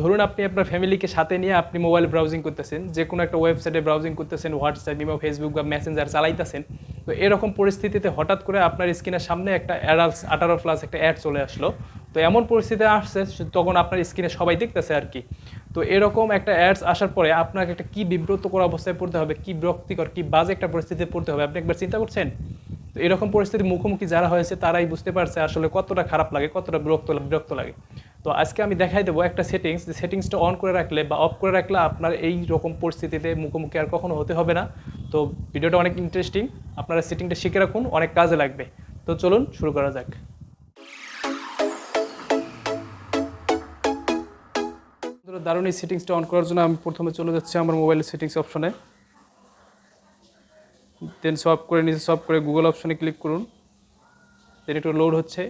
ধরুন আপনি আপনার ফ্যামিলিকে সাথে নিয়ে আপনি মোবাইলে ব্রাউজিং করতেছেন, যে কোনো একটা ওয়েবসাইটে ব্রাউজিং করতেছেন, হোয়াটসঅ্যাপ কিংবা ফেসবুক বা মেসেঞ্জার চালাইতেছেন। তো এরকম পরিস্থিতিতে হঠাৎ করে আপনার স্ক্রিনের সামনে একটা অ্যাডাল্টস 18+ একটা অ্যাড চলে আসলো। তো এমন পরিস্থিতি আসছে তখন আপনার স্ক্রিনে সবাই দেখতেছে আর কি। তো এরকম একটা অ্যাডস আসার পরে আপনাকে একটা কী বিব্রতকর অবস্থায় পড়তে হবে, কী বিরক্তিকর, কী বাজে একটা পরিস্থিতিতে পড়তে হবে, আপনি একবার চিন্তা করছেন? তো এরকম পরিস্থিতির মুখোমুখি যারা হয়েছে তারাই বুঝতে পারছে আসলে কতটা খারাপ লাগে, কতটা বিরক্ত লাগে। তো আজকে আমি দেখাই দেবো একটা সেটিংস, যে সেটিংসটা অন করে রাখলে বা অফ করে রাখলে আপনার এই রকম পরিস্থিতিতে মুখোমুখি আর কখনো হতে হবে না। তো ভিডিওটা অনেক ইন্টারেস্টিং, আপনারা সেটিংটা শিখে রাখুন, অনেক কাজে লাগবে। তো চলুন শুরু করা যাক। দারুণ, এই সেটিংসটা অন করার জন্য আমি প্রথমে চলে যাচ্ছি আমার মোবাইলের সেটিংস অপশনে, দেন সব করে নিচে সব করে গুগল অপশনে ক্লিক করুন। দেন একটু লোড হচ্ছে,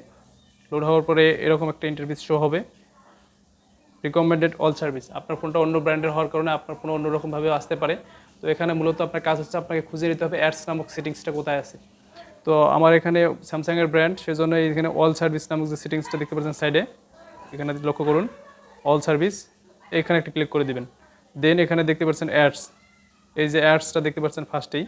লোড হওয়ার পরে এরকম একটা ইন্টারফেস শো হবে, রিকমেন্ডেড অল সার্ভিস। আপনার ফোনটা অন্য ব্র্যান্ডের হওয়ার কারণে আপনার ফোন অন্যরকমভাবে আসতে পারে। তো এখানে মূলত আপনার কাজ হচ্ছে আপনাকে খুঁজে নিতে হবে অ্যাডস নামক সেটিংসটা কোথায় আছে। তো আমার এখানে স্যামসাংয়ের ব্র্যান্ড, সেজন্য এখানে অল সার্ভিস নামক যে সেটিংসটা দেখতে পাচ্ছেন সাইডে, এখানে লক্ষ্য করুন অল সার্ভিস, এখানে একটা ক্লিক করে দিবেন। দেন এখানে দেখতে পাচ্ছেন অ্যাডস, এই যে অ্যাডসটা দেখতে পাচ্ছেন ফার্স্টেই।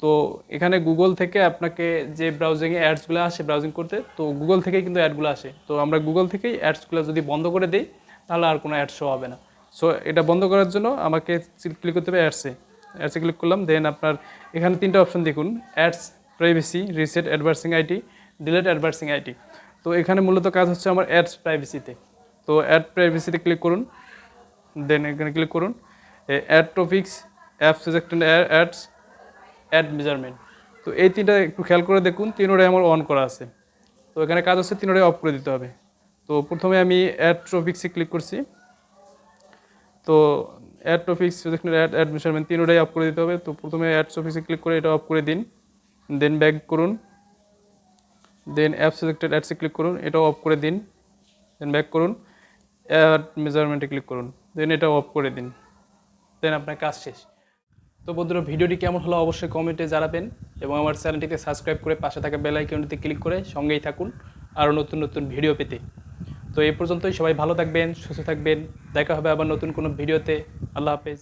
তো এখানে গুগল থেকে আপনাকে যে ব্রাউজিংয়ে অ্যাডসগুলো আসে ব্রাউজিং করতে, তো গুগল থেকেই কিন্তু অ্যাডগুলো আসে। তো আমরা গুগল থেকেই অ্যাডসগুলো যদি বন্ধ করে দিই তাহলে আর কোনো অ্যাড শো হবে না। সো এটা বন্ধ করার জন্য আমাকে ক্লিক করতে হবে অ্যাডসে ক্লিক করলাম। দেন আপনার এখানে 3টা অপশন দেখুন, ads, privacy, reset advertising ID, delete advertising ID. তো এখানে মূলত কাজ হচ্ছে আমার অ্যাডস প্রাইভেসিতে। তো অ্যাড প্রাইভেসিতে ক্লিক করুন, দেন এখানে ক্লিক করুন ad topics, app suggested ads, ad measurement. তো এই 3টা একটু খেয়াল করে দেখুন, 3টাই আমার অন করা আছে। তো এখানে কাজ হচ্ছে 3টাই অফ করে দিতে হবে। তো প্রথমে আমি অ্যাড টপিক্সে ক্লিক করছি। তো অ্যাড টপিক্স, অ্যাড মেজারমেন্ট 3টাই অফ করে দিতে হবে। তো প্রথমে অ্যাড টপিক্সে ক্লিক করে এটা অফ করে দিন, দেন ব্যাক করুন। দেন অ্যাপ সাজেক্টেড অ্যাডসে ক্লিক করুন, এটাও অফ করে দিন, দেন ব্যাক করুন, অ্যাড মেজারমেন্টে ক্লিক করুন, দেন এটা অফ করে দিন, দেন আপনার কাজ শেষ। তো বন্ধুরা, ভিডিওটি কেমন হলো অবশ্যই কমেন্টে জানাবেন এবং আমার চ্যানেলটিকে সাবস্ক্রাইব করে পাশে থাকা বেল আইকনটিতে ক্লিক করে সঙ্গেই থাকুন আরও নতুন নতুন ভিডিও পেতে। তো এই পর্যন্তই, সবাই ভালো থাকবেন, সুস্থ থাকবেন, দেখা হবে আবার নতুন কোনো ভিডিওতে। আল্লাহ হাফেজ।